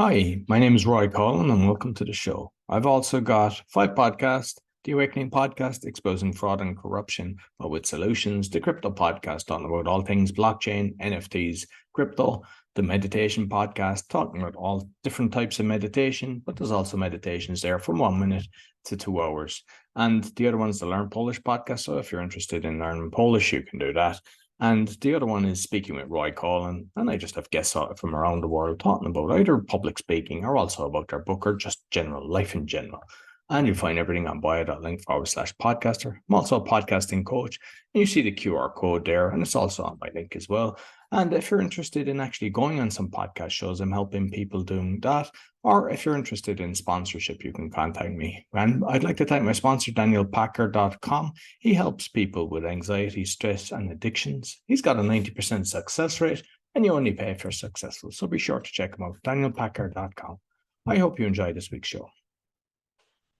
Hi, my name is Roy Collin and welcome to the show. I've also got 5 podcasts, the Awakening podcast, exposing fraud and corruption, but with solutions, the Crypto podcast, on about all things blockchain, NFTs, crypto, the Meditation podcast, talking about all different types of meditation, but there's also meditations there from 1 minute to 2 hours. And the other one's the Learn Polish podcast, so if you're interested in learning Polish, you can do that. And the other one is Speaking with Roy Collin, and I just have guests from around the world talking about either public speaking or also about their book or just general life in general. And you'll find everything on bio.link/podcaster. I'm also a podcasting coach, and you see the QR code there, and it's also on my link as well. And if you're interested in actually going on some podcast shows, I'm helping people doing that. Or if you're interested in sponsorship, you can contact me. And I'd like to thank my sponsor, DanielPacker.com. He helps people with anxiety, stress, and addictions. He's got a 90% success rate, and you only pay if you're successful. So be sure to check him out, DanielPacker.com. I hope you enjoy this week's show.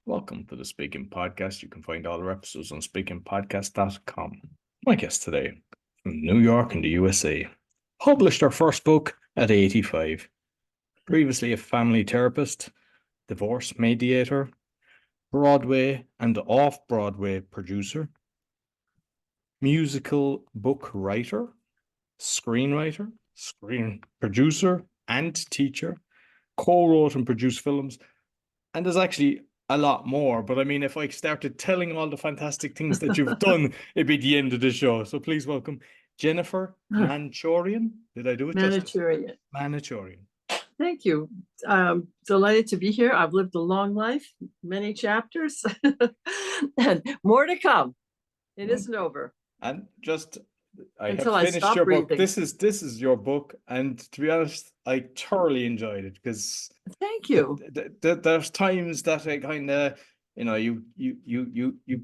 Welcome to the Speaking Podcast. You can find all our episodes on speakingpodcast.com. My guest today, from New York in the USA, published her first book at 85. Previously a family therapist, divorce mediator, Broadway and off-Broadway producer, musical book writer, screenwriter, screen producer and teacher, co-wrote and produced films, and there's actually a lot more, but I mean, if I started telling all the fantastic things that you've done, it'd be the end of the show. So please welcome Jennifer Manocherian. Did I do it justice? Manocherian. Manocherian. Thank you. Delighted to be here. I've lived a long life, many chapters, and more to come. It isn't over. And just, I Until have I finished stop your book. breathing. This is your book, and to be honest, I thoroughly enjoyed it because Thank you. there's times that I kind of, you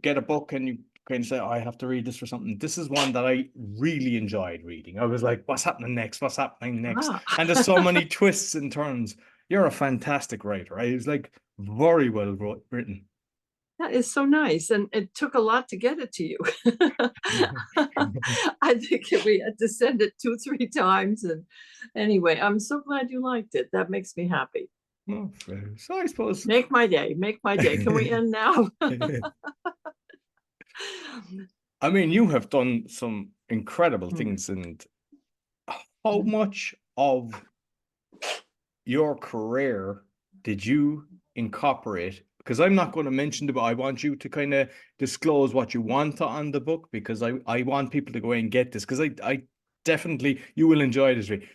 get a book and you kind of say, oh, I have to read this for something. This is one that I really enjoyed reading. I was like, what's happening next? What's happening next? And there's so many twists and turns. You're a fantastic writer. I was like, very well written. That is so nice. And it took a lot to get it to you. I think we had to send it 2-3 times. And anyway, I'm so glad you liked it. That makes me happy. Oh, so I suppose. Make my day. Make my day. Can we end now? I mean, you have done some incredible things, and how much of your career did you incorporate? Because I'm not going to mention the book. I want you to kind of disclose what you want on the book, because I want people to go and get this, because I definitely, you will enjoy this read.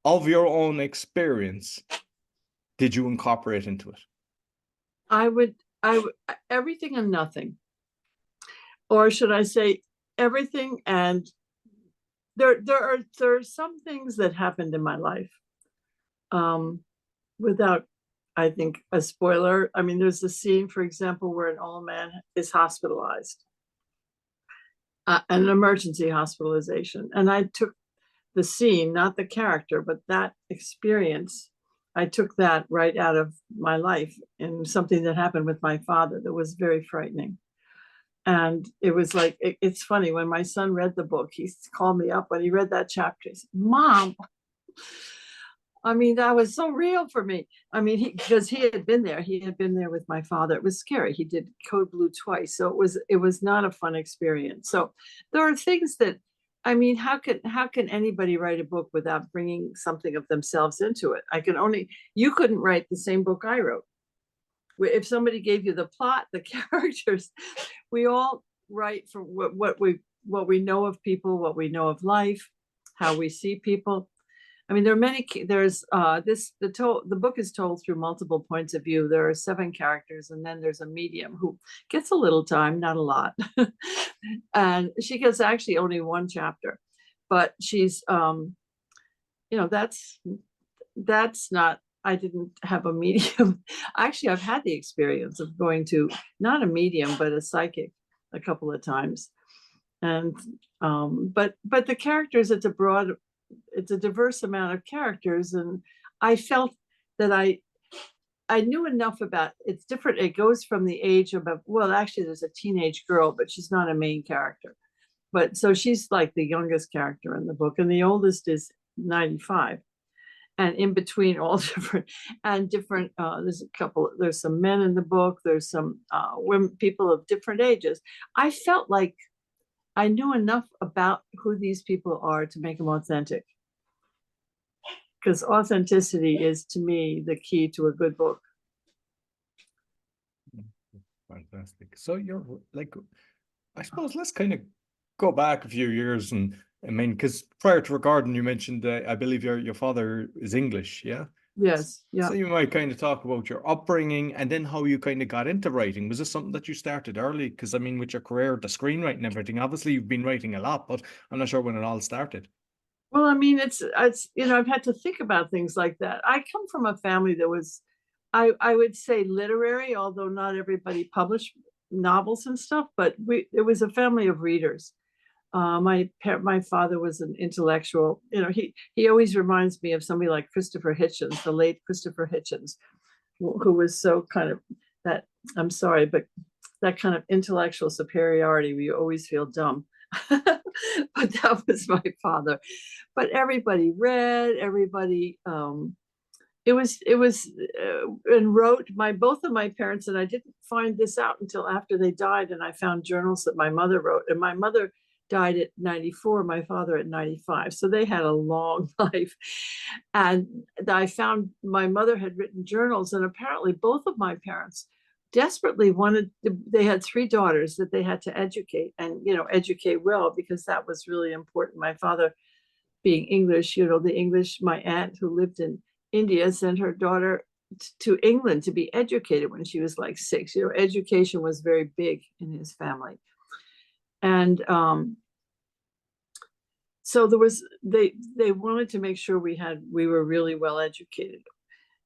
Of your own experience, did you incorporate into it? I would everything and nothing. Or should I say everything? And there are some things that happened in my life without, I think, a spoiler. I mean, there's a scene, for example, where an old man is hospitalized, an emergency hospitalization. And I took the scene, not the character, but that experience. I took that right out of my life, and something that happened with my father that was very frightening. And it was like, it's funny, when my son read the book, he called me up when he read that chapter. He said, Mom, I mean, that was so real for me. I mean, because he had been there with my father. It was scary. He did Code Blue twice. So it was not a fun experience. So there are things that, I mean, how can anybody write a book without bringing something of themselves into it? You couldn't write the same book I wrote. If somebody gave you the plot, the characters, we all write from what we know of people, what we know of life, how we see people. I mean, there are many. There's the book is told through multiple points of view. There are 7 characters, and then there's a medium who gets a little time, not a lot, and she gets actually only 1 chapter, but she's, that's not. I didn't have a medium. Actually, I've had the experience of going to not a medium, but a psychic a couple of times. And but the characters, it's a diverse amount of characters. And I felt that I knew enough about it's different. It goes from the age of, well, actually there's a teenage girl, but she's not a main character. But so she's like the youngest character in the book, and the oldest is 95. and in between all different, there's some there's some men in the book, there's some women, people of different ages. I felt like I knew enough about who these people are to make them authentic, because authenticity is, to me, the key to a good book. Fantastic. So you're like, I suppose let's kind of go back a few years, and I mean, because prior to recording, you mentioned I believe your father is English, yeah? Yes, yeah. So you might kind of talk about your upbringing and then how you kind of got into writing. Was this something that you started early? Because I mean, with your career, the screenwriting and everything, obviously you've been writing a lot, but I'm not sure when it all started. Well, I mean, it's I've had to think about things like that. I come from a family that was, I would say, literary, although not everybody published novels and stuff, but it was a family of readers. My father was an intellectual. He always reminds me of somebody like Christopher Hitchens, the late Christopher Hitchens, who was so kind of that. I'm sorry, but that kind of intellectual superiority where you always feel dumb. But that was my father. But everybody read. Everybody. And wrote. Both of my parents, and I didn't find this out until after they died, and I found journals that my mother wrote, and my mother died at 94, my father at 95. So they had a long life. And I found my mother had written journals, and apparently both of my parents desperately they had 3 daughters that they had to educate, and, educate well, because that was really important. My father, being English, my aunt who lived in India sent her daughter to England to be educated when she was like 6. Education was very big in his family. And so they wanted to make sure we were really well educated.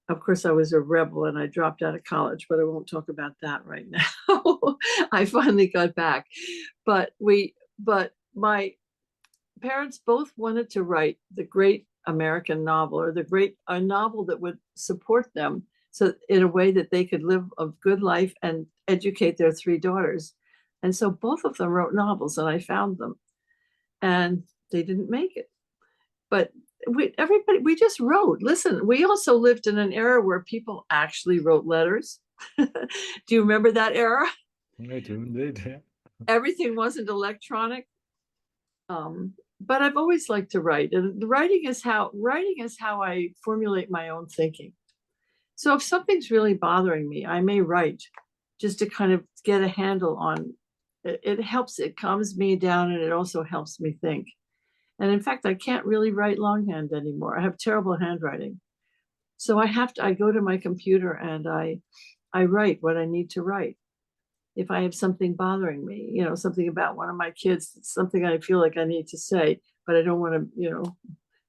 Of course, I was a rebel and I dropped out of college, but I won't talk about that right now. I finally got back, but my parents both wanted to write the great American novel, or a novel that would support them, so in a way that they could live a good life and educate their 3 daughters. And so both of them wrote novels, and I found them, and they didn't make it. But we just wrote. Listen, we also lived in an era where people actually wrote letters. Do you remember that era? I do indeed, yeah. Everything wasn't electronic. But I've always liked to write, and writing is how I formulate my own thinking. So if something's really bothering me, I may write, just to kind of get a handle on it. It helps, it calms me down, and it also helps me think. And in fact, I can't really write longhand anymore. I have terrible handwriting. So I go to my computer and I write what I need to write. If I have something bothering me, something about one of my kids, something I feel like I need to say, but I don't want to,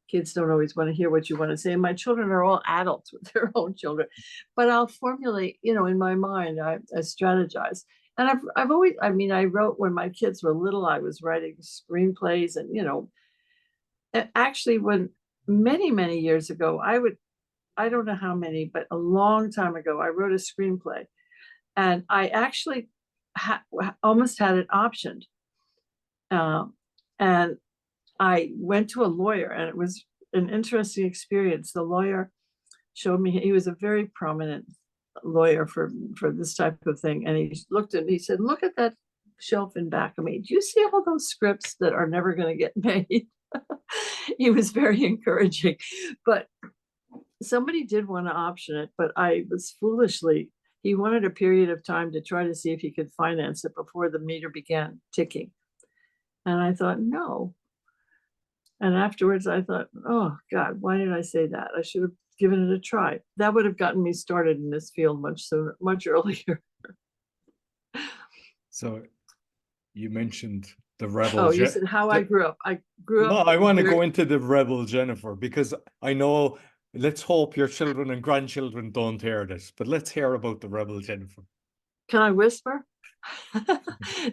kids don't always want to hear what you want to say. And my children are all adults with their own children, but I'll formulate, in my mind, I strategize. And I've always, I wrote when my kids were little. I was writing screenplays, and, actually, when many years ago, I don't know how many, but a long time ago, I wrote a screenplay, and I actually almost had it optioned. And I went to a lawyer, and it was an interesting experience. The lawyer showed me, he was a very prominent lawyer for this type of thing. And he looked at me, he said, "Look at that shelf in back of me. Do you see all those scripts that are never going to get made?" He was very encouraging, but somebody did want to option it, but I was he wanted a period of time to try to see if he could finance it before the meter began ticking. And I thought, no. And afterwards I thought, oh God, why did I say that? I should have given it a try. That would have gotten me started in this field much earlier. So you mentioned the Rebel. Oh, you said how I grew up. I grew up. No, I want to go into the Rebel Jennifer, because I know, let's hope your children and grandchildren don't hear this, but let's hear about the Rebel Jennifer. Can I whisper?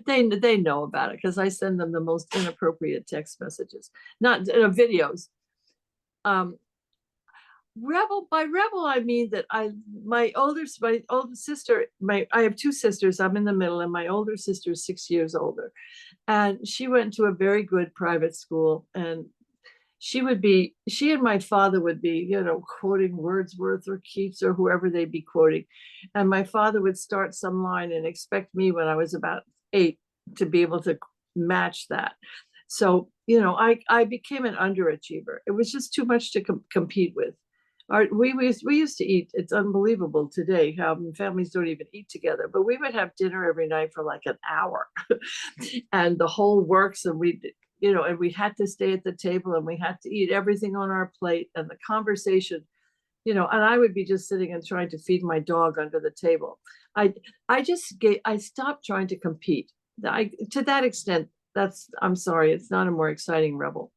They know about it, because I send them the most inappropriate text messages, not videos. Rebel, by rebel, I mean that my older sister, I have 2 sisters. I'm in the middle, and my older sister is 6 years older, and she went to a very good private school, and she and my father would be, quoting Wordsworth or Keats or whoever they'd be quoting. And my father would start some line and expect me when I was about 8 to be able to match that. So, I became an underachiever. It was just too much to compete with. We used to eat. It's unbelievable today how families don't even eat together, but we would have dinner every night for like an hour and the whole works. And and we had to stay at the table and we had to eat everything on our plate and the conversation, and I would be just sitting and trying to feed my dog under the table. I stopped trying to compete. To that extent, I'm sorry, it's not a more exciting Rebel,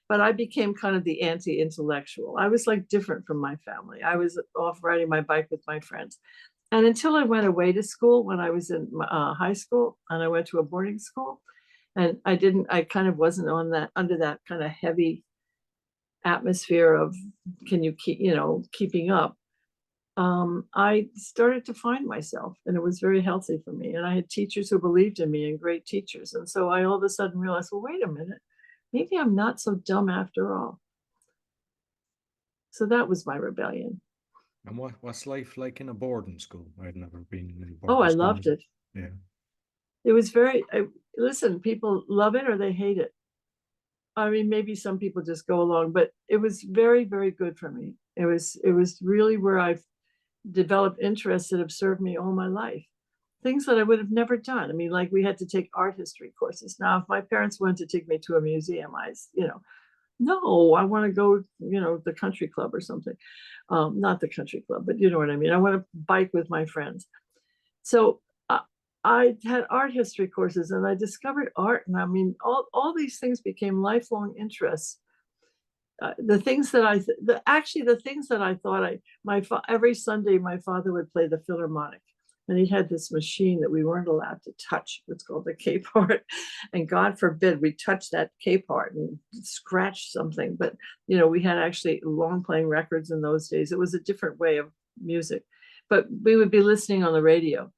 but I became kind of the anti-intellectual. I was like different from my family. I was off riding my bike with my friends. And until I went away to school when I was in high school, and I went to a boarding school, and I kind of wasn't under that kind of heavy atmosphere of, can you keeping up. I started to find myself, and it was very healthy for me. And I had teachers who believed in me, and great teachers. And so I all of a sudden realized, well, wait a minute, maybe I'm not so dumb after all. So that was my rebellion. And what's life like in a boarding school? I'd never been in a boarding school. Oh, I school. loved it. Yeah. It was listen, people love it or they hate it. I mean, maybe some people just go along, but it was very, very good for me. It was really where I've developed interests that have served me all my life. Things that I would have never done. I mean, like we had to take art history courses. Now, if my parents wanted to take me to a museum, no, I want to go, the country club or something. Not the country club, but you know what I mean. I want to bike with my friends. So I had art history courses and I discovered art. And I mean, all these things became lifelong interests. The things that I thought every Sunday, my father would play the Philharmonic. And he had this machine that we weren't allowed to touch. It's called the K part. And God forbid we touch that K part and scratch something. But, we had actually long playing records in those days. It was a different way of music. But we would be listening on the radio.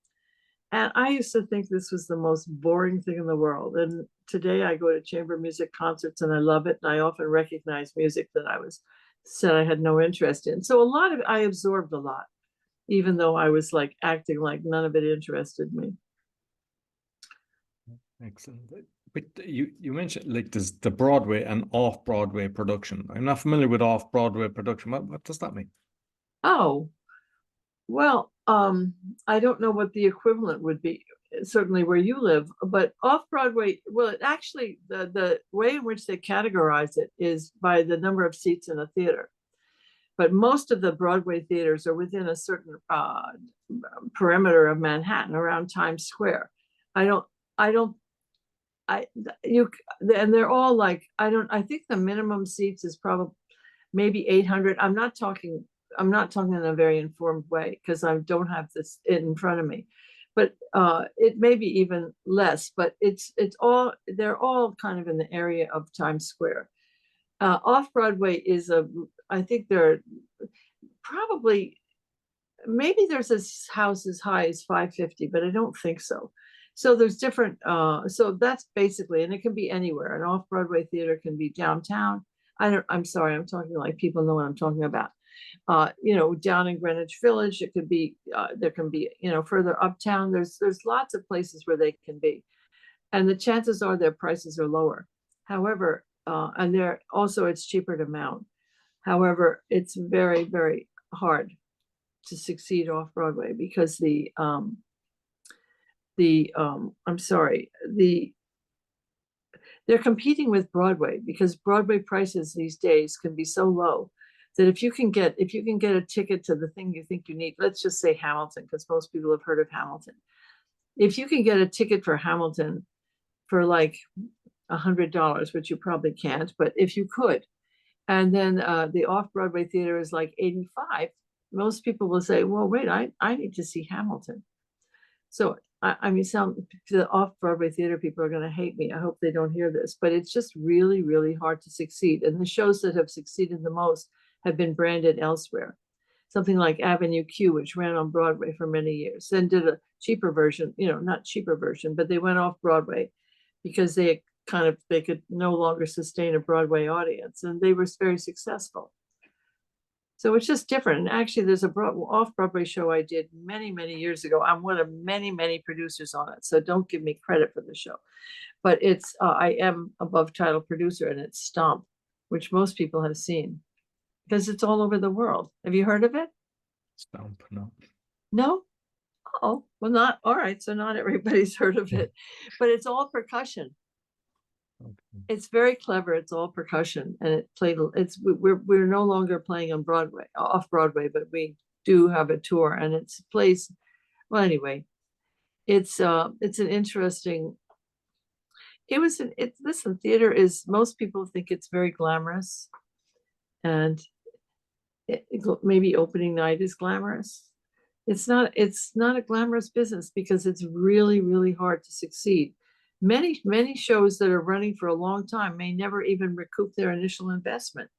And I used to think this was the most boring thing in the world. And today I go to chamber music concerts and I love it. And I often recognize music that said I had no interest in. So I absorbed a lot, even though I was like acting like none of it interested me. Excellent. But you mentioned like there's the Broadway and off-Broadway production. I'm not familiar with off-Broadway production. What does that mean? Oh, well, I don't know what the equivalent would be, certainly where you live, but off-Broadway, well, it actually, the way in which they categorize it is by the number of seats in a theater. But most of the Broadway theaters are within a certain perimeter of Manhattan, around Times Square. And they're all like, I think the minimum seats is probably maybe 800. I'm not talking in a very informed way because I don't have this in front of me, but it may be even less, but they're all kind of in the area of Times Square. Off-Broadway I think there are probably, maybe there's a house as high as 550, but I don't think so. So there's different, so that's basically, and it can be anywhere. An off-Broadway theater can be downtown. I'm sorry, I'm talking like people know what I'm talking about. Down in Greenwich Village, it could be, there can be, further uptown. There's lots of places where they can be. And the chances are their prices are lower. However, and it's cheaper to mount. However, it's very, very hard to succeed off-Broadway because they're competing with Broadway because Broadway prices these days can be so low that if you can get a ticket to the thing you think you need, let's just say Hamilton, because most people have heard of Hamilton. If you can get a ticket for Hamilton for like $100, which you probably can't, but if you could, and then the off-Broadway theater is like $85, most people will say, well, wait, I need to see Hamilton. So I mean, the off-Broadway theater people are going to hate me. I hope they don't hear this, but it's just really, really hard to succeed. And the shows that have succeeded the most have been branded elsewhere. Something like Avenue Q, which ran on Broadway for many years, then did a cheaper version, not cheaper version, but they went off Broadway because they they could no longer sustain a Broadway audience, and they were very successful. So it's just different. And actually, there's a off-Broadway show I did many, many years ago. I'm one of many, many producers on it, so don't give me credit for the show. But it's I am above title producer, and it's Stomp, which most people have seen because it's all over the world. Have you heard of it? Stomp, no. No? Oh, well, not all right. So not everybody's heard of it, but it's all percussion. Okay. It's very clever. It's all percussion, and we're no longer playing on Broadway, off Broadway, but we do have a tour, and it's plays. Well, anyway, it's an interesting. Listen, theater is, most people think it's very glamorous, and maybe opening night is glamorous. It's not a glamorous business because it's really, really hard to succeed. Many shows that are running for a long time may never even recoup their initial investment.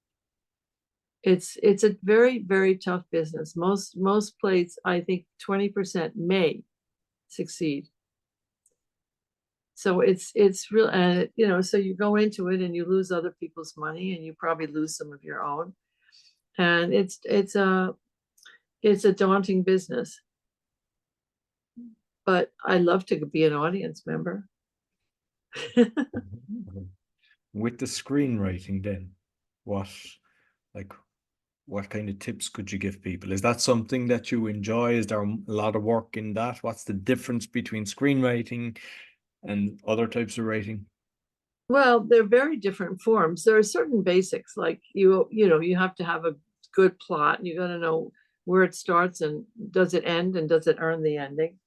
It's a very, very tough business. Most plays, I think 20% may succeed. So it's real, and so you go into it and you lose other people's money, and you probably lose some of your own. And it's a daunting business. But I love to be an audience member. With the screenwriting then, what kind of tips could you give people? Is that something that you enjoy? Is there a lot of work in that? What's the difference between screenwriting and other types of writing? Well, they're very different forms. There are certain basics, like you have to have a good plot, and you got to know where it starts and does it end and does it earn the ending.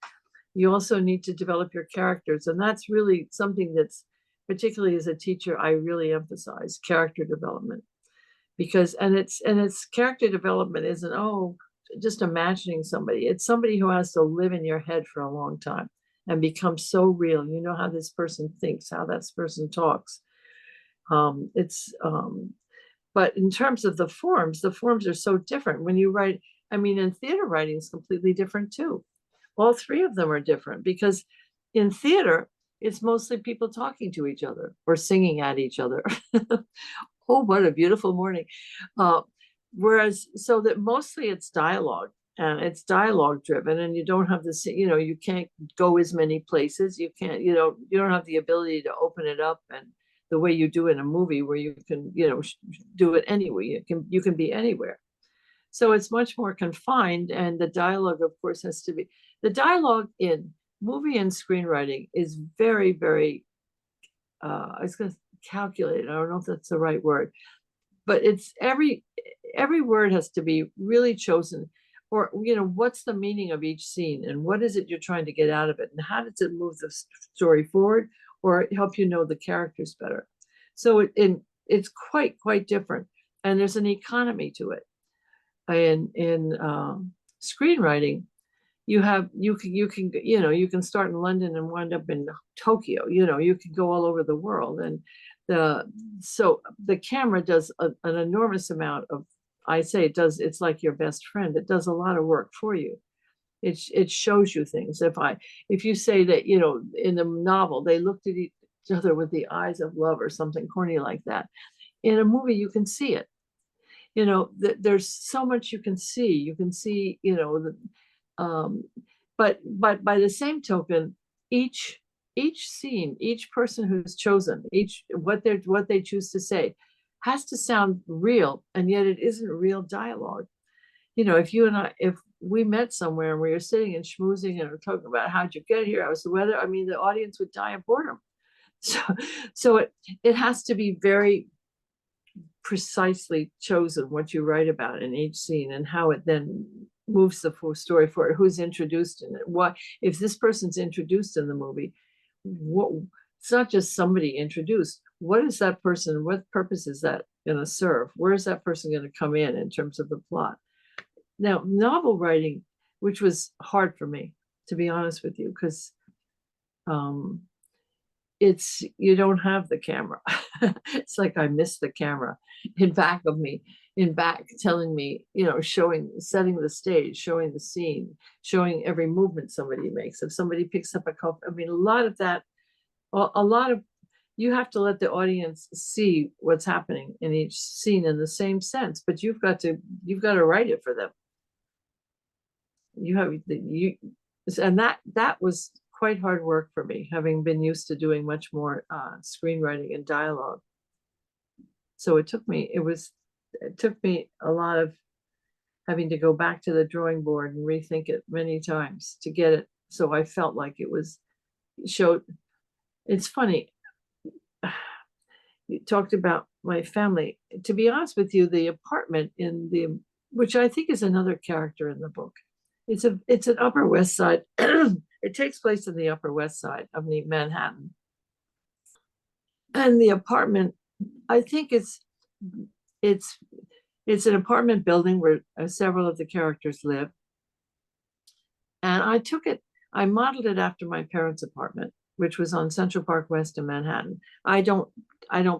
You also need to develop your characters, and that's really something that's, particularly as a teacher, I really emphasize character development, because it's character development isn't just imagining somebody. It's somebody who has to live in your head for a long time and become so real. You know how this person thinks, how that person talks. But in terms of the forms are so different. When you write, and theater writing is completely different too. All three of them are different, because in theater, it's mostly people talking to each other or singing at each other. Oh, what a beautiful morning. Whereas, so that mostly it's dialogue, and it's dialogue driven, and you don't have this, you can't go as many places. You can't, you don't have the ability to open it up, and the way you do in a movie where you can, do it anywhere. You can be anywhere. So it's much more confined, and the dialogue, of course, has to be. The dialogue in movie and screenwriting is very, very, I was going to calculate. I don't know if that's the right word, but it's every word has to be really chosen, or, what's the meaning of each scene, and what is it you're trying to get out of it, and how does it move the story forward or help you know the characters better. So it's quite different, and there's an economy to it. In screenwriting, you can start in London and wind up in Tokyo. You can go all over the world, and so the camera does an enormous amount of. I say it does. It's like your best friend. It does a lot of work for you. It shows you things. If you say that, in the novel they looked at each other with the eyes of love or something corny like that, in a movie you can see it. There's so much you can see. You can see, but by the same token, each scene, each person who's chosen, what they choose to say, has to sound real, and yet it isn't real dialogue. If we met somewhere and we were sitting and schmoozing and we're talking about how'd you get here, how's the weather, the audience would die of boredom. So it has to be very precisely chosen what you write about in each scene, and how it then moves the full story forward. Who's introduced in it? What if this person's introduced in the movie? It's not just somebody introduced. What is that person? What purpose is that going to serve? Where is that person going to come in terms of the plot? Now, novel writing, which was hard for me, to be honest with you, because you don't have the camera. It's like I miss the camera in back of me, telling me, setting the stage, showing the scene, showing every movement somebody makes. If somebody picks up a cup, a lot of that, a lot of, you have to let the audience see what's happening in each scene in the same sense, but you've got to write it for them. And that was quite hard work for me, having been used to doing much more screenwriting and dialogue. So it took me a lot of having to go back to the drawing board and rethink it many times to get it so I felt like it was showed. It's funny. You talked about my family. To be honest with you, the apartment which I think is another character in the book, it's an Upper West Side. It takes place in the Upper West Side of Manhattan. And the apartment, I think it's an apartment building where several of the characters live. And I modeled it after my parents' apartment, which was on Central Park West in Manhattan. I don't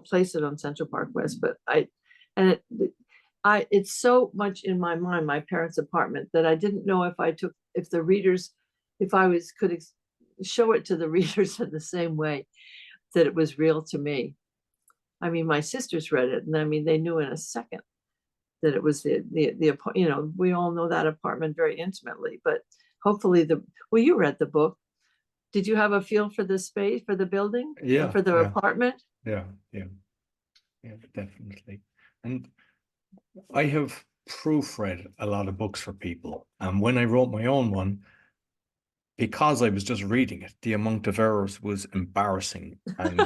place it on Central Park West, but it's so much in my mind, my parents' apartment, that I didn't know if I could show it to the readers in the same way that it was real to me. I mean, my sisters read it, and I mean, they knew in a second that it was we all know that apartment very intimately, but hopefully you read the book. Did you have a feel for the space, for the building? Yeah. For the apartment? Yeah, definitely. And I have proofread a lot of books for people. And when I wrote my own one, because I was just reading it, the amount of errors was embarrassing. And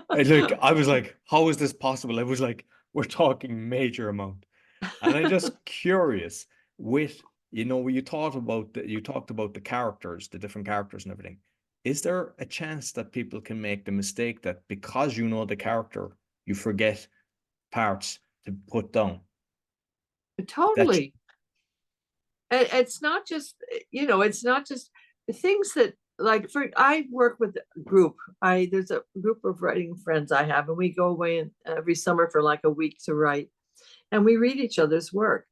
I was like, how is this possible? I was like, we're talking major amount. And I'm just curious with, you talked about the characters, the different characters and everything. Is there a chance that people can make the mistake that because you know the character, you forget parts to put down? Totally. It's not just, things that, like, I work with a group. There's a group of writing friends I have, and we go away every summer for like a week to write, and we read each other's work.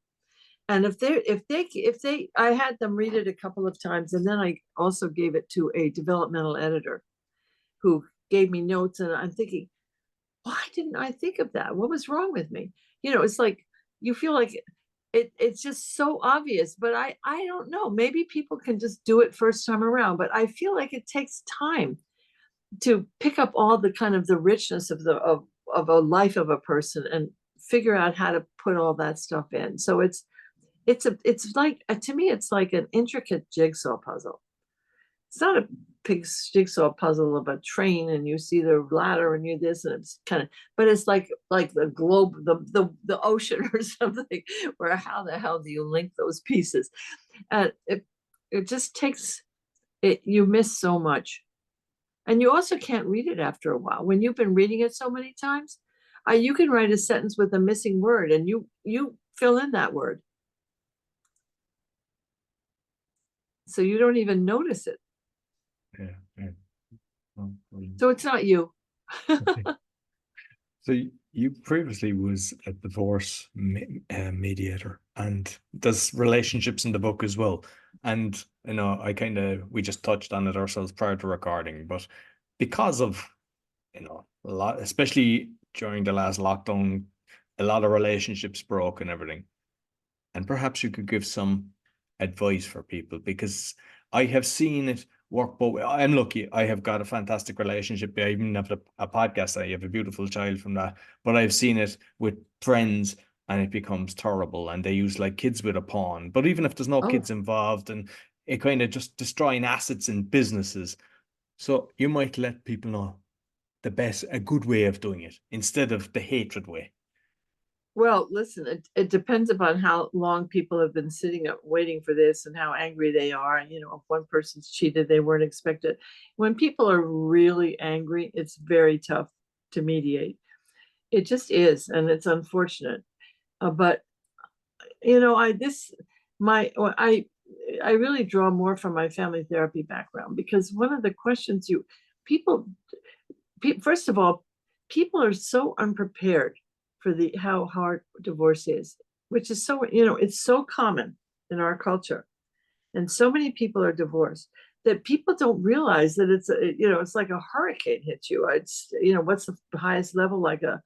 And I had them read it a couple of times, and then I also gave it to a developmental editor who gave me notes, and I'm thinking, why didn't I think of that? What was wrong with me? It's like you feel like it's just so obvious, but I don't know. Maybe people can just do it first time around, but I feel like it takes time to pick up all the kind of the richness of a life of a person and figure out how to put all that stuff in. So it's like, to me, it's like an intricate jigsaw puzzle. It's not a big jigsaw puzzle of a train and you see the ladder and you this, and it's kind of, but it's like the globe, the ocean or something, where how the hell do you link those pieces? And it just takes it, you miss so much. And you also can't read it after a while. When you've been reading it so many times, you can write a sentence with a missing word and you fill in that word. So you don't even notice it. Yeah. Oh, so it's not you. So you previously was a divorce mediator, and there's relationships in the book as well. And we just touched on it ourselves prior to recording, but because of a lot, especially during the last lockdown, a lot of relationships broke and everything. And perhaps you could give some advice for people, because I have seen it work both ways. I'm lucky. I have got a fantastic relationship. I even have a podcast. I have a beautiful child from that. But I've seen it with friends and it becomes terrible. And they use like kids with a pawn. But even if there's no kids involved, and it kind of just destroying assets in businesses. So you might let people know a good way of doing it instead of the hatred way. Well, listen, it depends upon how long people have been sitting up waiting for this and how angry they are. And, if one person's cheated, they weren't expected. When people are really angry, it's very tough to mediate. It just is, and it's unfortunate. But I really draw more from my family therapy background, because one of the questions first of all, people are so unprepared for how hard divorce is, which is so, it's so common in our culture. And so many people are divorced that people don't realize that it's like a hurricane hits you. It's, what's the highest level? Like a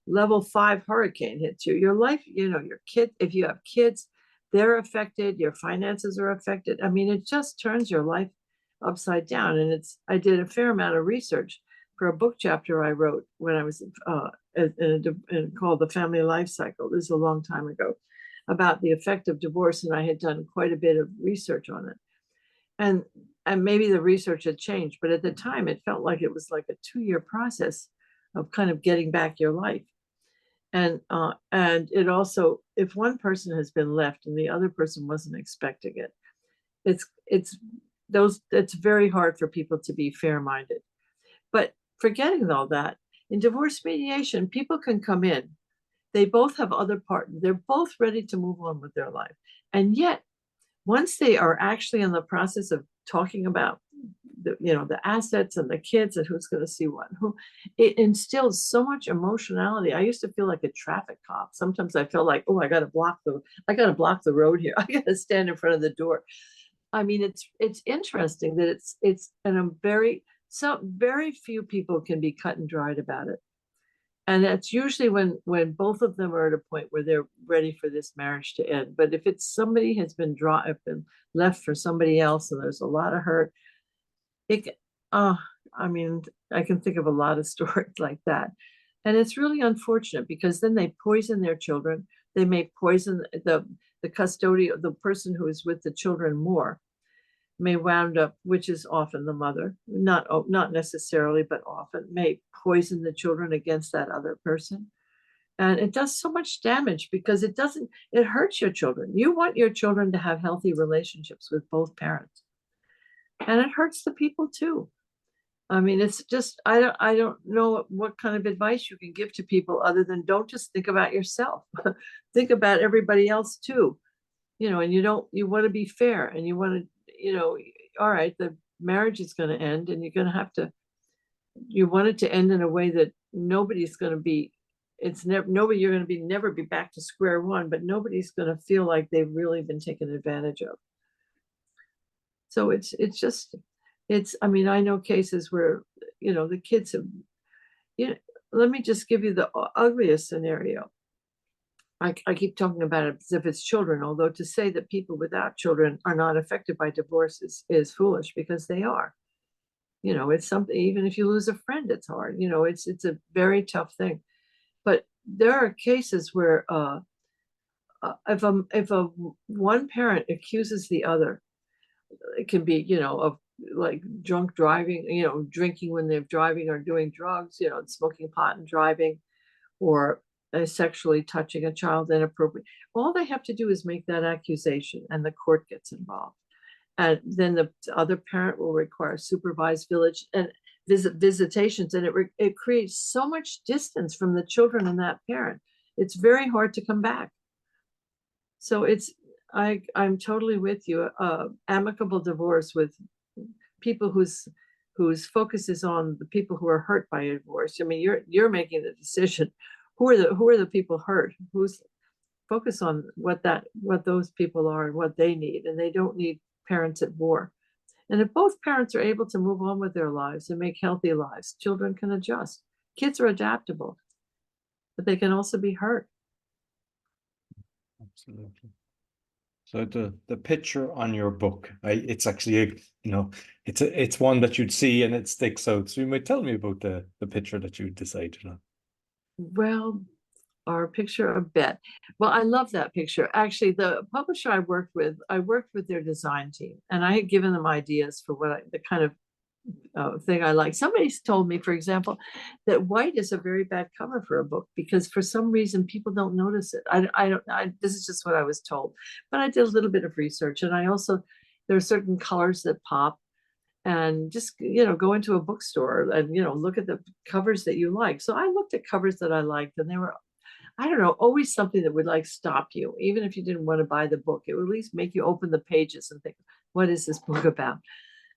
level 5 hurricane hits you. Your life, your kid, if you have kids, they're affected, your finances are affected. I mean, it just turns your life upside down. And I did a fair amount of research for a book chapter I wrote when I was called The Family Life Cycle. This is a long time ago, about the effect of divorce. And I had done quite a bit of research on it. And maybe the research had changed, but at the time it felt like it was like a 2-year process of kind of getting back your life. And it also, if one person has been left and the other person wasn't expecting it, it's very hard for people to be fair-minded. But forgetting all that, in divorce mediation, people can come in. They both have other partners. They're both ready to move on with their life. And yet, once they are actually in the process of talking about the assets and the kids and who's going to see what, it instills so much emotionality. I used to feel like a traffic cop. Sometimes I felt like, oh, I got to block the road here. I got to stand in front of the door. I mean, it's interesting that very few people can be cut and dried about it. And that's usually when both of them are at a point where they're ready for this marriage to end. But if it's somebody has been left for somebody else and there's a lot of hurt, I can think of a lot of stories like that. And it's really unfortunate because then they poison their children. They may poison the custodian, the person who is with the children more, may wound up, which is often the mother, not necessarily, but often may poison the children against that other person. And it does so much damage because it hurts your children. You want your children to have healthy relationships with both parents. And it hurts the people too. I mean, it's just, I don't know what kind of advice you can give to people other than don't just think about yourself. Think about everybody else too. And you want to be fair and you want to, all right, the marriage is going to end and you want it to end in a way that nobody's going to be, you're going to never be back to square one, but nobody's going to feel like they've really been taken advantage of. So I mean, I know cases where, the kids have, let me just give you the ugliest scenario. I keep talking about it as if it's children, although to say that people without children are not affected by divorce is foolish because they are. It's something, even if you lose a friend, it's hard. It's a very tough thing. But there are cases where if one parent accuses the other, it can be, of like drunk driving, drinking when they're driving or doing drugs, smoking pot and driving, or sexually touching a child inappropriately. All they have to do is make that accusation and the court gets involved. And then the other parent will require supervised village and visitations. And it creates so much distance from the children and that parent. It's very hard to come back. So I'm totally with you. Amicable divorce with people whose focus is on the people who are hurt by a divorce. I mean, you're making the decision. Who are the people hurt? Who's focus on what those people are and what they need, and they don't need parents at war. And if both parents are able to move on with their lives and make healthy lives, children can adjust. Kids are adaptable, but they can also be hurt. Absolutely. So the picture on your book, it's actually it's one that you'd see and it sticks out. So you might tell me about the picture that you decided on. Well, our picture of Bet. Well, I love that picture. Actually, the publisher I worked with their design team, and I had given them ideas for the kind of thing I like. Somebody's told me, for example, that white is a very bad cover for a book because for some reason people don't notice it. This is just what I was told, but I did a little bit of research, and there are certain colors that pop. And just, go into a bookstore and, look at the covers that you like. So I looked at covers that I liked, and they were, I don't know, always something that would stop you. Even if you didn't want to buy the book, it would at least make you open the pages and think, what is this book about?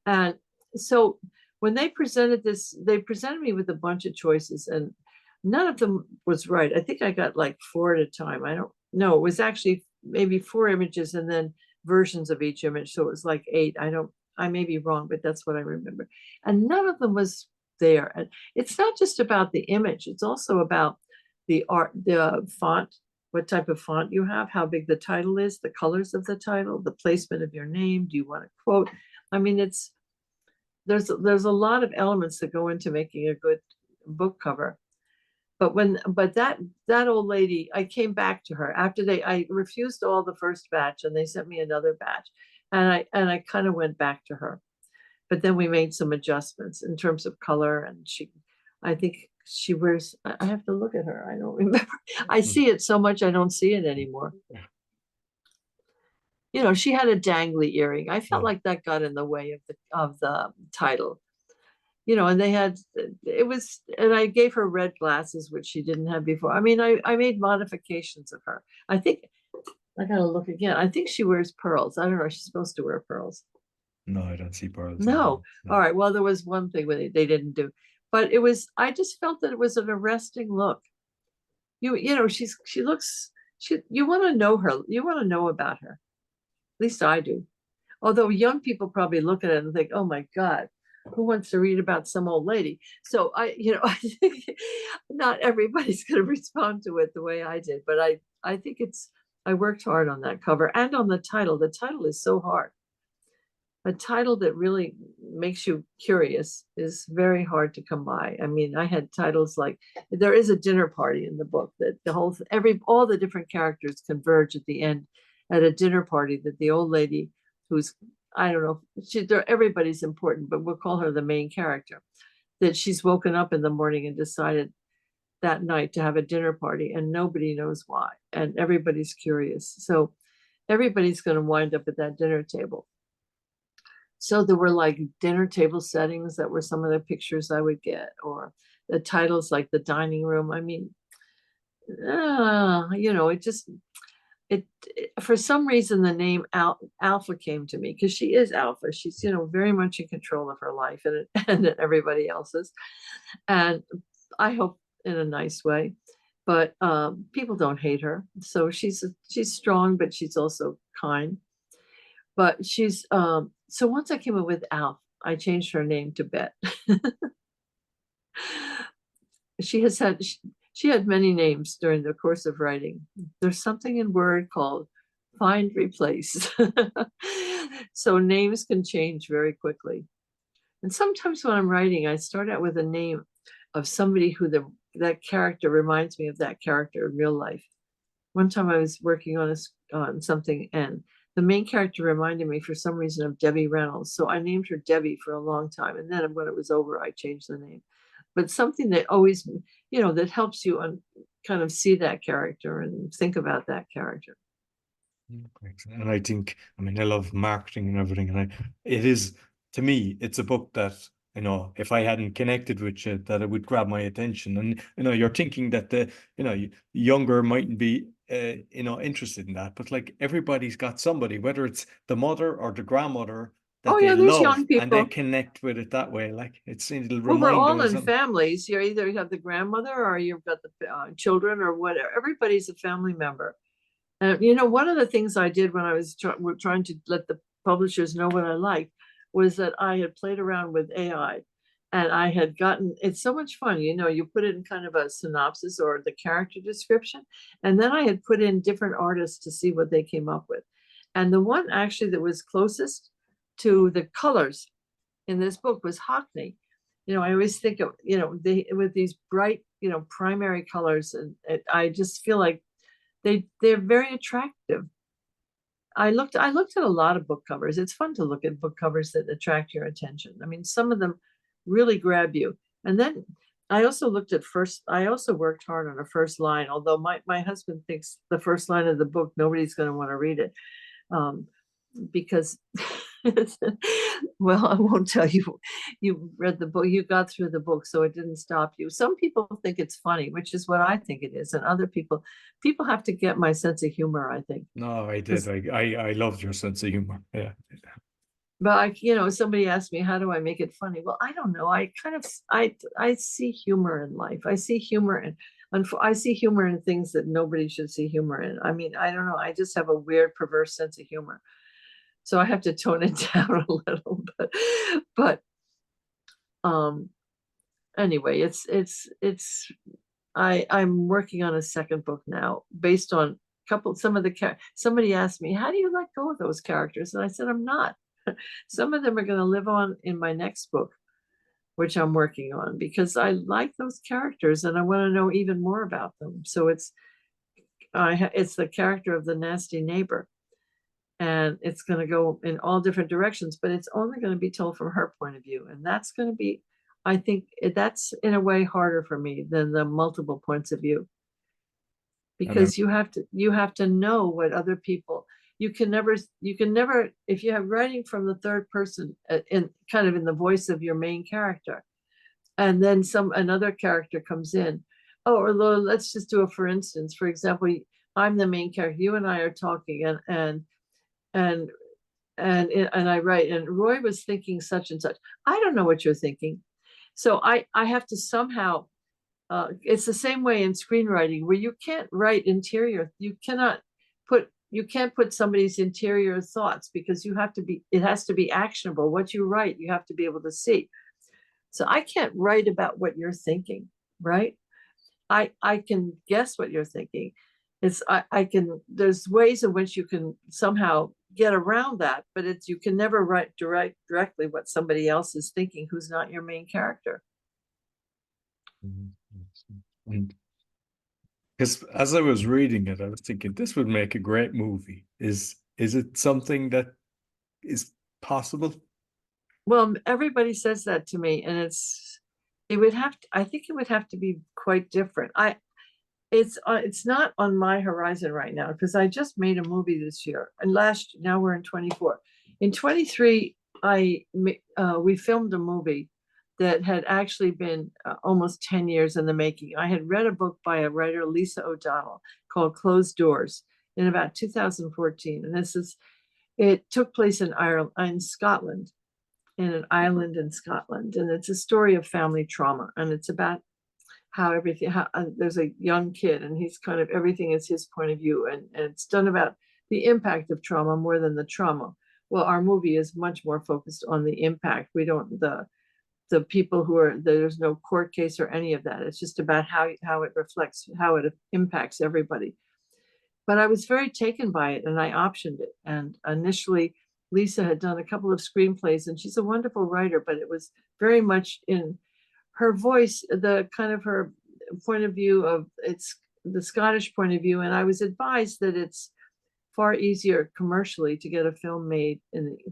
And so when they presented me with a bunch of choices, and none of them was right. I think I got 4 at a time. I don't know. It was actually maybe 4 images and then versions of each image. So it was 8. I may be wrong, but that's what I remember. And none of them was there. And it's not just about the image, it's also about the art, the font, what type of font you have, how big the title is, the colors of the title, the placement of your name. Do you want to quote? I mean, there's a lot of elements that go into making a good book cover. But that old lady, I came back to her after I refused all the first batch, and they sent me another batch, and I kind of went back to her. But then we made some adjustments in terms of color, and I think she wears, I have to look at her. I don't remember. I see it so much I don't see it anymore. She had a dangly earring. I felt like that got in the way of the title. And and I gave her red glasses, which she didn't have before. I mean, I made modifications of her. I think I gotta look again. I think she wears pearls. I don't know. She's supposed to wear pearls. No, I don't see pearls. No. All right. Well, there was one thing they didn't do, but I just felt that it was an arresting look. You want to know her. You want to know about her. At least I do. Although young people probably look at it and think, oh my God, who wants to read about some old lady? So I think not everybody's going to respond to it the way I did, but I think I worked hard on that cover and on the title. The title is so hard. A title that really makes you curious is very hard to come by. I mean, I had titles like, there is a dinner party in the book that all the different characters converge at the end at a dinner party that the old lady who's, I don't know, everybody's important, but we'll call her the main character, that she's woken up in the morning and decided that night to have a dinner party, and nobody knows why, and everybody's curious. So everybody's going to wind up at that dinner table. So there were like dinner table settings that were some of the pictures I would get, or the titles like the dining room. I mean, for some reason the name Alpha came to me, because she is Alpha. She's very much in control of her life and everybody else's, and I hope in a nice way. But people don't hate her, so she's strong, but she's also kind. But she's so once I came up with Alf, I changed her name to Bet. She had many names during the course of writing. There's something in Word called find replace. So names can change very quickly. And sometimes when I'm writing, I start out with a name of somebody who that character reminds me of that character in real life. One time I was working on something, and the main character reminded me for some reason of Debbie Reynolds. So I named her Debbie for a long time. And then when it was over, I changed the name. But something that always, that helps you kind of see that character and think about that character. And I think, I love marketing and everything. And it is, to me, it's a book that, if I hadn't connected with you, that it would grab my attention. And, you're thinking that the, younger mightn't be, interested in that. But like everybody's got somebody, whether it's the mother or the grandmother, that they there's love, young people, and they connect with it that way. Like it'll remind we're all them in families. You either have the grandmother or you've got the children or whatever. Everybody's a family member. And one of the things I did when I was trying to let the publishers know what I liked was that I had played around with AI, and I had gotten, it's so much fun. You put it in kind of a synopsis or the character description, and then I had put in different artists to see what they came up with. And the one actually that was closest to the colors in this book was Hockney. I always think of, with these bright, primary colors, and I just feel like they're very attractive. I looked at a lot of book covers. It's fun to look at book covers that attract your attention. I mean, some of them really grab you. And then I also worked hard on a first line, although my husband thinks the first line of the book, nobody's going to want to read it. Because well, I won't tell you. You read the book, you got through the book, so it didn't stop you. Some people think it's funny, which is what I think it is, and other people have to get my sense of humor, I think. No, I did. I loved your sense of humor. Yeah. But somebody asked me, how do I make it funny? Well, I don't know. I see humor in life. I see humor in things that nobody should see humor in. I mean, I don't know. I just have a weird, perverse sense of humor. So I have to tone it down a little, but anyway, I'm working on a second book now based on somebody asked me, how do you let go of those characters? And I said, I'm not. Some of them are going to live on in my next book, which I'm working on, because I like those characters and I want to know even more about them. So it's the character of the nasty neighbor, and it's going to go in all different directions, but it's only going to be told from her point of view. And that's going to be, I think that's in a way harder for me than the multiple points of view, because you have to know what other people, you can never, if you have writing from the third person in kind of in the voice of your main character, and then another character comes in. Oh, or let's just do for instance, for example, I'm the main character, you and I are talking, and I write, and Roy was thinking such and such. I don't know what you're thinking. So I have to somehow, it's the same way in screenwriting, where you can't write interior. You can't put somebody's interior thoughts, because it has to be actionable. What you write, you have to be able to see. So I can't write about what you're thinking, right? I can guess what you're thinking. There's ways in which you can somehow get around that, but you can never write directly what somebody else is thinking who's not your main character. And because as I was reading it, I was thinking this would make a great movie. Is it something that is possible? Well, everybody says that to me, and I think it would have to be quite different. It's not on my horizon right now, because I just made a movie this year, and now we're in 24. In 23, we filmed a movie that had actually been almost 10 years in the making. I had read a book by a writer, Lisa O'Donnell, called Closed Doors, in about 2014, and it took place in Scotland, in an island in Scotland, and it's a story of family trauma, and it's about how there's a young kid, and he's kind of, everything is his point of view, and it's done about the impact of trauma more than the trauma. Well, our movie is much more focused on the impact. We don't, the people there's no court case or any of that. It's just about how it reflects, how it impacts everybody. But I was very taken by it, and I optioned it. And initially, Lisa had done a couple of screenplays, and she's a wonderful writer, but it was very much in her voice, the kind of her point of view of it's the Scottish point of view. And I was advised that it's far easier commercially to get a film made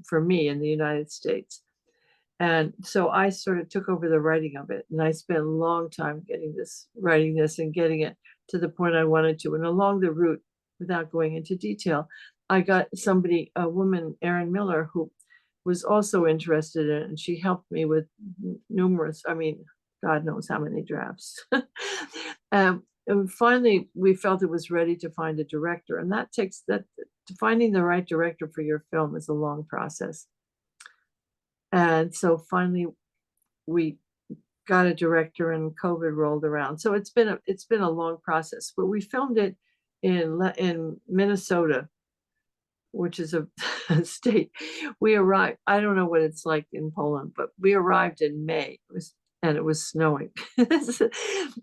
for me in the United States. And so I sort of took over the writing of it, and I spent a long time writing this and getting it to the point I wanted to. And along the route, without going into detail, I got a woman, Erin Miller, who was also interested in it, and she helped me with numerous, God knows how many drafts. And finally, we felt it was ready to find a director, and finding the right director for your film is a long process. And so finally, we got a director, and COVID rolled around. So it's been a long process, but we filmed it in Minnesota, which is a state. We arrived, I don't know what it's like in Poland, but we arrived in May, and it was snowing.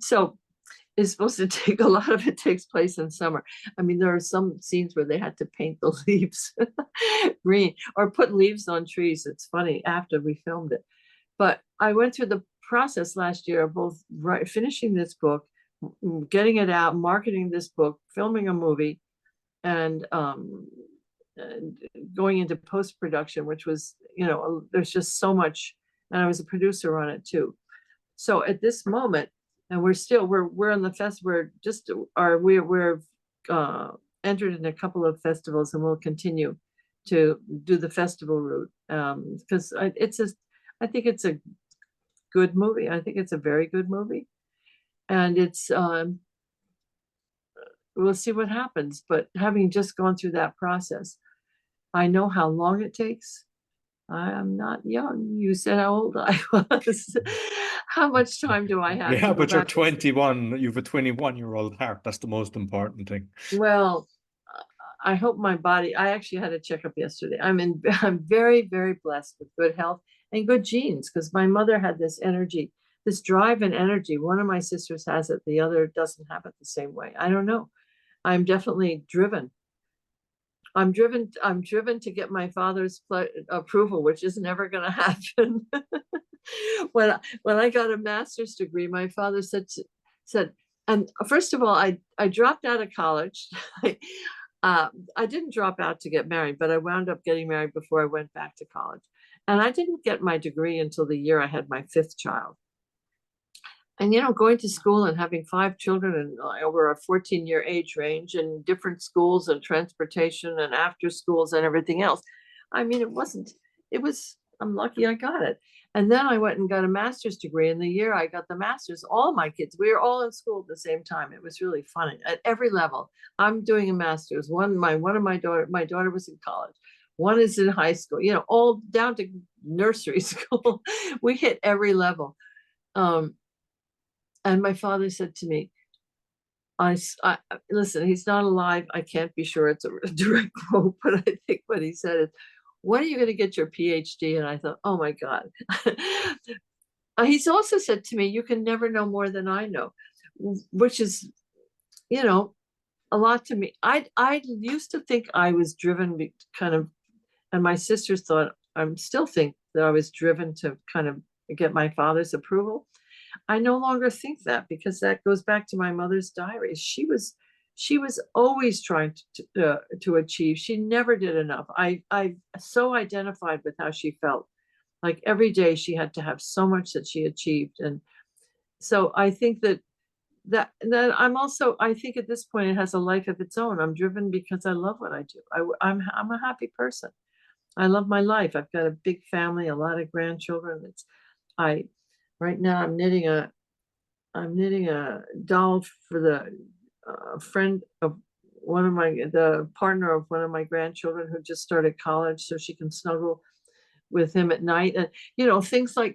So it's supposed to take, a lot of it takes place in summer. There are some scenes where they had to paint the leaves green or put leaves on trees. It's funny, after we filmed it. But I went through the process last year of both finishing this book, getting it out, marketing this book, filming a movie, and going into post-production, which was, there's just so much, and I was a producer on it too. So at this moment, and we're in the fest, we're entered in a couple of festivals, and we'll continue to do the festival route, because I think it's a good movie. I think it's a very good movie, and we'll see what happens. But having just gone through that process, I know how long it takes. I am not young. You said how old I was. How much time do I have? Yeah, but you're 21. You have a 21-year-old heart. That's the most important thing. Well, I hope my body, I actually had a checkup yesterday. I'm very, very blessed with good health and good genes, because my mother had this energy, this drive and energy. One of my sisters has it, the other doesn't have it the same way. I don't know. I'm definitely driven. I'm driven to get my father's approval, which is never going to happen. When I got a master's degree, my father said, and first of all, I dropped out of college. I didn't drop out to get married, but I wound up getting married before I went back to college. And I didn't get my degree until the year I had my 5th child. And, going to school and having 5 children and over a 14-year age range and different schools and transportation and after schools and everything else. I mean, I'm lucky I got it. And then I went and got a master's degree. And the year I got the master's, all my kids, we were all in school at the same time. It was really fun at every level. I'm doing a master's. My daughter was in college. One is in high school, all down to nursery school. We hit every level. And my father said to me, listen, he's not alive. I can't be sure it's a direct quote, but I think what he said is, when are you going to get your PhD? And I thought, oh my God. He's also said to me, you can never know more than I know, which is, a lot to me. I used to think I was driven kind of, and my sisters thought, I still think that I was driven to kind of get my father's approval. I no longer think that, because that goes back to my mother's diaries. She was always trying to achieve. She never did enough. I so identified with how she felt. Like every day she had to have so much that she achieved. And so I think that I think at this point it has a life of its own. I'm driven because I love what I do. I'm a happy person. I love my life. I've got a big family, a lot of grandchildren. Right now I'm knitting a doll for the friend of the partner of one of my grandchildren who just started college, so she can snuggle with him at night. And things like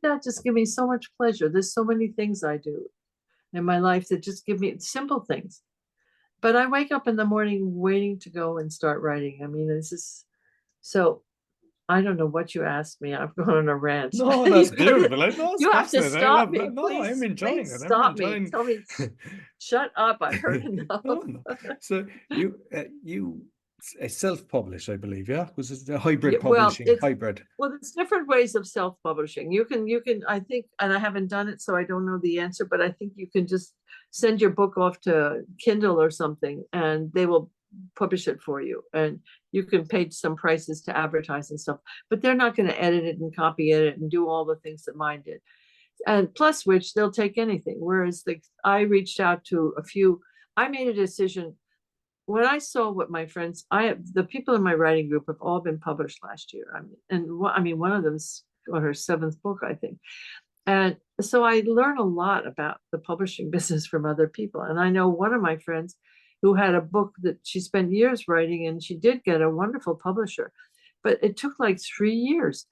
that just give me so much pleasure. There's so many things I do in my life that just give me simple things. But I wake up in the morning waiting to go and start writing. I mean, it's just so. I don't know what you asked me. I've gone on a rant. No, that's beautiful. No, it's You have to fascinating. stop me. No, Please, I'm enjoying please it. stop me. Tell me, shut up. I've heard enough. No. So you self-publish, I believe, yeah? Was it a hybrid publishing? Hybrid. Well, there's different ways of self-publishing. You can, I think, and I haven't done it, so I don't know the answer, but I think you can just send your book off to Kindle or something, and they will publish it for you. And you can pay some prices to advertise and stuff, but they're not going to edit it and copy edit and do all the things that mine did. And plus which they'll take anything. Whereas I reached out to a few. I made a decision when I saw what my friends, the people in my writing group have all been published last year. One of them's on her 7th book, I think. And so I learned a lot about the publishing business from other people. And I know one of my friends who had a book that she spent years writing, and she did get a wonderful publisher, but it took like 3 years.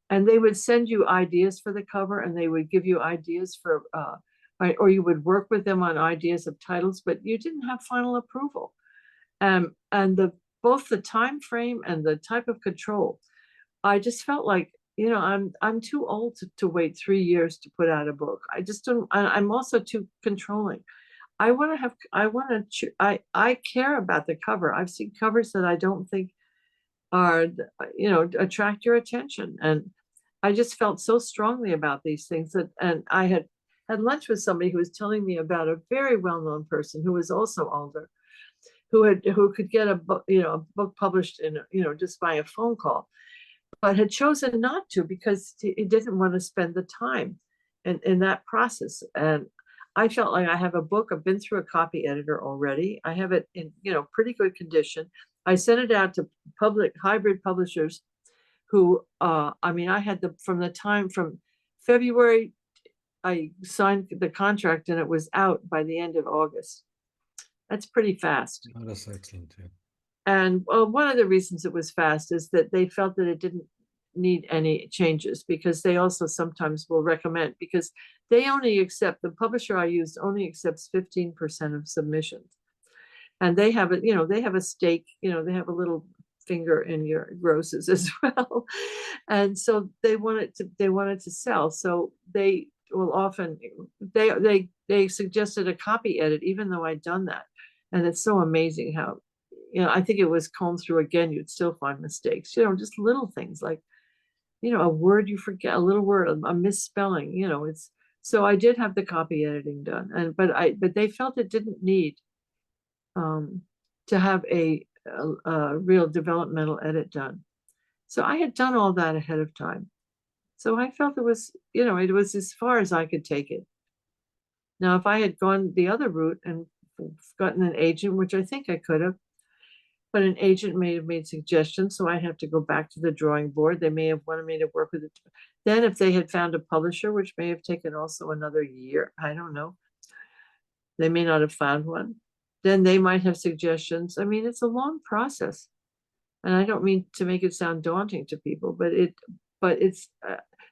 And they would send you ideas for the cover, and they would give you ideas for, or you would work with them on ideas of titles, but you didn't have final approval. And both the time frame and the type of control, I just felt like, I'm too old to wait 3 years to put out a book. I just don't. I'm also too controlling. I care about the cover. I've seen covers that I don't think are, attract your attention. And I just felt so strongly about these things and I had lunch with somebody who was telling me about a very well-known person who was also older, who could get a book published in, just by a phone call, but had chosen not to because he didn't want to spend the time in that process. And I felt like I have a book. I've been through a copy editor already. I have it in, pretty good condition. I sent it out to hybrid publishers who, I had from February, I signed the contract and it was out by the end of August. That's pretty fast. Oh, that's excellent, yeah. And one of the reasons it was fast is that they felt that it didn't need any changes, because they also sometimes will recommend, because the publisher I used only accepts 15% of submissions. and they have a, they have a stake, they have a little finger in your grosses as well. And so they wanted to sell. So they will often, they suggested a copy edit, even though I'd done that. And it's so amazing how, I think it was combed through again, you'd still find mistakes, just little things like, a word you forget, a little word, a misspelling, it's, so I did have the copy editing done. But they felt it didn't need to have a real developmental edit done. So I had done all that ahead of time. So I felt it was, it was as far as I could take it. Now, if I had gone the other route and gotten an agent, which I think I could have, but an agent may have made suggestions, so I have to go back to the drawing board. They may have wanted me to work with it. Then if they had found a publisher, which may have taken also another year, I don't know. They may not have found one. Then they might have suggestions. I mean, it's a long process. And I don't mean to make it sound daunting to people, but it's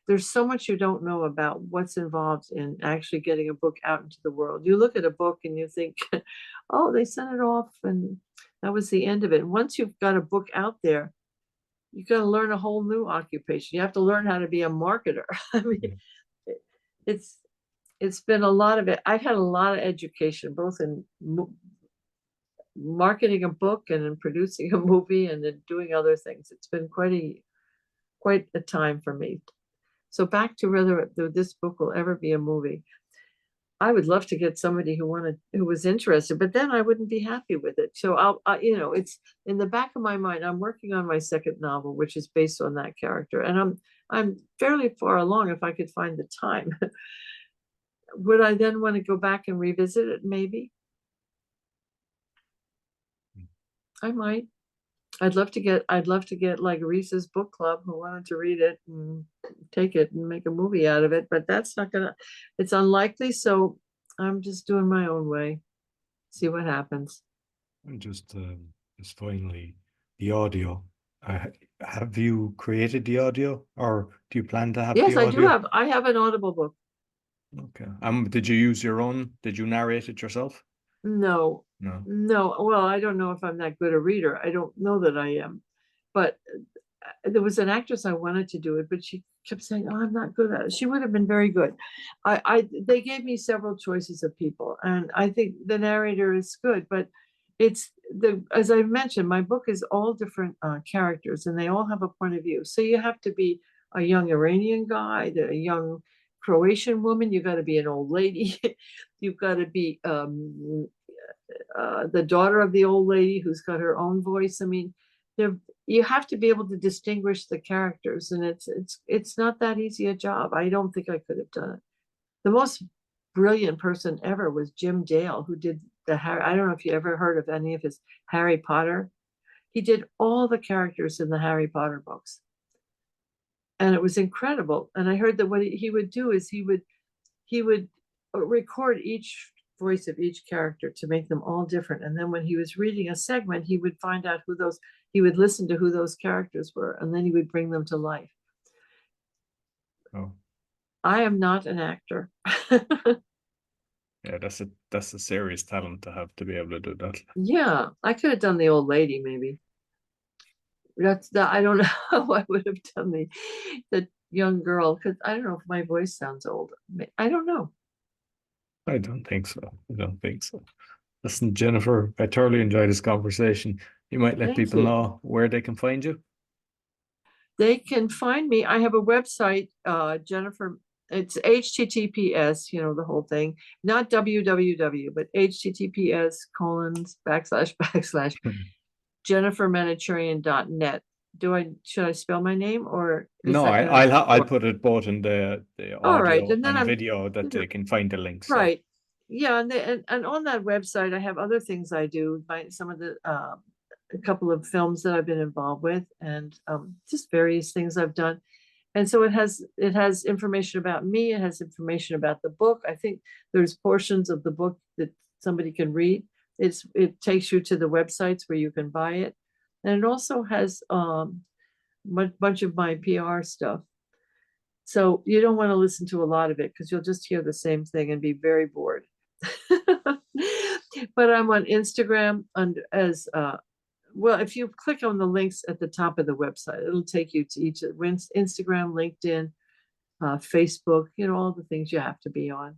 there's so much you don't know about what's involved in actually getting a book out into the world. You look at a book and you think, oh, they sent it off and that was the end of it. Once you've got a book out there, you've got to learn a whole new occupation. You have to learn how to be a marketer. I mean, it's been a lot of it. I've had a lot of education, both in marketing a book and in producing a movie and in doing other things. It's been quite a time for me. So back to whether this book will ever be a movie. I would love to get somebody who was interested, but then I wouldn't be happy with it. So it's in the back of my mind. I'm working on my second novel, which is based on that character, and I'm fairly far along if I could find the time. Would I then want to go back and revisit it? Maybe. I might. I'd love to get like Reese's book club who wanted to read it and take it and make a movie out of it, but that's not gonna, it's unlikely. So I'm just doing my own way, see what happens. And just finally, the audio. Have you created the audio, or do you plan to have? Yes, the I audio? do have. I have an Audible book. Okay. Did you use your own? Did you narrate it yourself? No. Well, I don't know if I'm that good a reader. I don't know that I am, but there was an actress I wanted to do it, but she kept saying, "Oh, I'm not good at it." She would have been very good. They gave me several choices of people, and I think the narrator is good, but as I mentioned, my book is all different characters, and they all have a point of view. So you have to be a young Iranian guy, a young Croatian woman. You got to be an old lady. You've got to be the daughter of the old lady who's got her own voice. I mean, you have to be able to distinguish the characters, and it's not that easy a job. I don't think I could have done it. The most brilliant person ever was Jim Dale, who did the Harry. I don't know if you ever heard of any of his Harry Potter. He did all the characters in the Harry Potter books, and it was incredible. And I heard that what he would do is he would record each voice of each character to make them all different. And then when he was reading a segment, he would find out he would listen to who those characters were, and then he would bring them to life. Oh. I am not an actor. Yeah, that's a serious talent to have to be able to do that. Yeah, I could have done the old lady, maybe. I don't know how I would have done the young girl, because I don't know if my voice sounds old. I don't know. I don't think so. Listen, Jennifer, I thoroughly enjoyed this conversation. You might let people know where they can find you. They can find me. I have a website, Jennifer. It's HTTPS, the whole thing, not www, but HTTPS:// Jennifer.mins.net. Should I spell my name, or no? I'll put it both in the audio and video that they can find the links. Right. Yeah, and on that website I have other things I do, some of the a couple of films that I've been involved with, and just various things I've done. And so it has information about me. It has information about the book. I think there's portions of the book that somebody can read. It takes you to the websites where you can buy it, and it also has a bunch of my PR stuff. So you don't want to listen to a lot of it, because you'll just hear the same thing and be very bored. But I'm on Instagram as well. If you click on the links at the top of the website, it'll take you to each of Instagram, LinkedIn, Facebook, all the things you have to be on.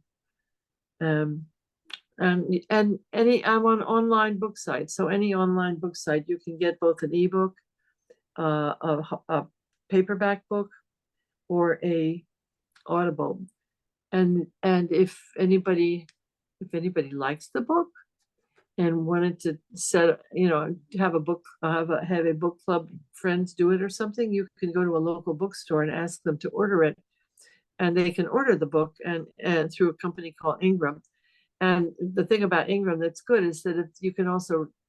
And I'm on online book sites. So any online book site, you can get both an ebook, a paperback book, or a Audible. And if anybody likes the book and wanted to have a book club, friends do it or something, you can go to a local bookstore and ask them to order it, and they can order the book and through a company called Ingram. And the thing about Ingram that's good is that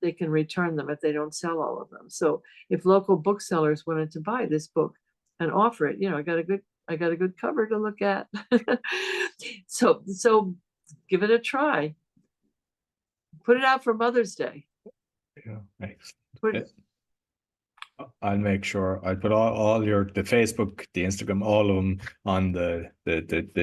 they can return them if they don't sell all of them. So if local booksellers wanted to buy this book and offer it, I got a good cover to look at. So give it a try. Put it out for Mother's Day. Yeah, thanks. I'll make sure I put all the Facebook, the Instagram, all of them on the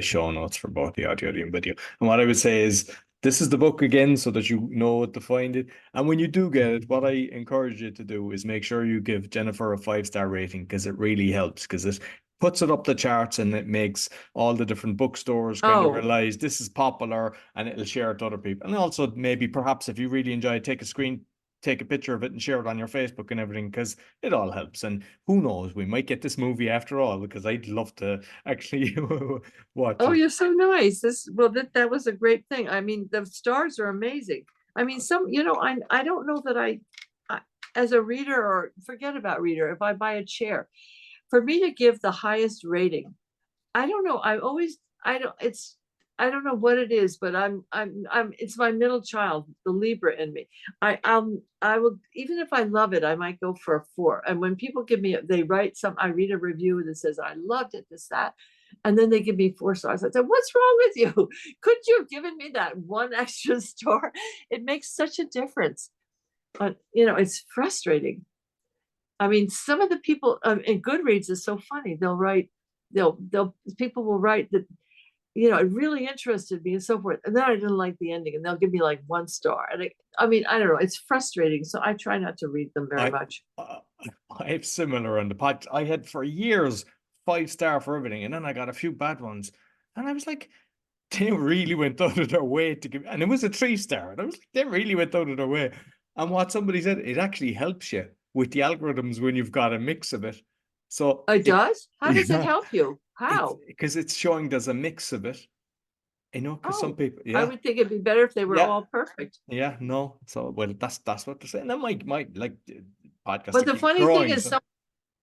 show notes for both the audio and video. And what I would say is, this is the book again, so that you know what to find it. And when you do get it, what I encourage you to do is make sure you give Jennifer a 5-star rating, because it really helps, because it puts it up the charts and it makes all the different bookstores kind of realize this is popular, and it'll share it to other people. And also maybe perhaps if you really enjoy it, take a picture of it and share it on your Facebook and everything, because it all helps. And who knows, we might get this movie after all, because I'd love to actually watch it. You're so nice. That was a great thing. I mean, the stars are amazing. I mean, I don't know that I as a reader, or forget about reader, if I buy a chair, for me to give the highest rating, I don't know. I don't know what it is, but it's my middle child, the Libra in me. I will, even if I love it, I might go for a 4. And when people I read a review that says, I loved it, this, that, and then they give me 4 stars. I said, what's wrong with you? Couldn't you have given me that 1 extra star? It makes such a difference. But, it's frustrating. I mean, some of the people in Goodreads is so funny. People will write that, it really interested me and so forth. And then I didn't like the ending, and they'll give me like 1 star. And I don't know, it's frustrating. So I try not to read them very much. I have similar on the pod. I had for years 5-star for everything. And then I got a few bad ones. And I was like, they really went out of their way to give, and it was a 3-star. And I was like, they really went out of their way. And what somebody said, it actually helps you with the algorithms when you've got a mix of it. So it does? How does it help you? How? Because it's showing there's a mix of it. Because some people, I would think it'd be better if they were all perfect. Yeah, no. So, well, that's what they're saying. That might like podcast. But the funny thing is,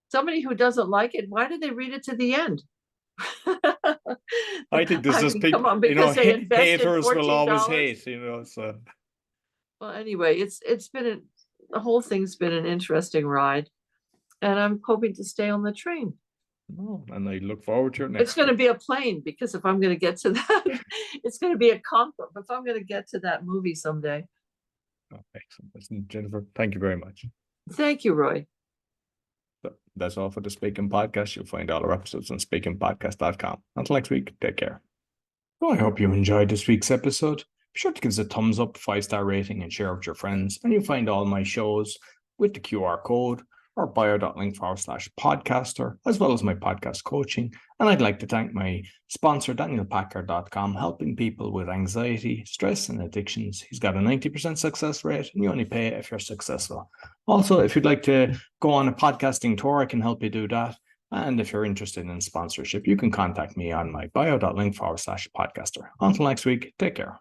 somebody who doesn't like it, why did they read it to the end? I think there's just people, haters will always hate, so. Well, anyway, the whole thing's been an interesting ride, and I'm hoping to stay on the train. Oh, and I look forward to it next. It's going to be a plane, because if I'm going to get to that, it's going to be a Concorde. If I'm going to get to that movie someday. Oh, excellent. Listen, Jennifer, thank you very much. Thank you, Roy. So that's all for the Speaking Podcast. You'll find all our episodes on speakingpodcast.com. Until next week, take care. Well, I hope you enjoyed this week's episode. Be sure to give us a thumbs up, 5-star rating, and share with your friends. And you'll find all my shows with the QR code or bio.link/podcaster, as well as my podcast coaching. And I'd like to thank my sponsor, DanielPacker.com, helping people with anxiety, stress, and addictions. He's got a 90% success rate, and you only pay if you're successful. Also, if you'd like to go on a podcasting tour, I can help you do that. And if you're interested in sponsorship, you can contact me on my bio.link/podcaster. Until next week, take care.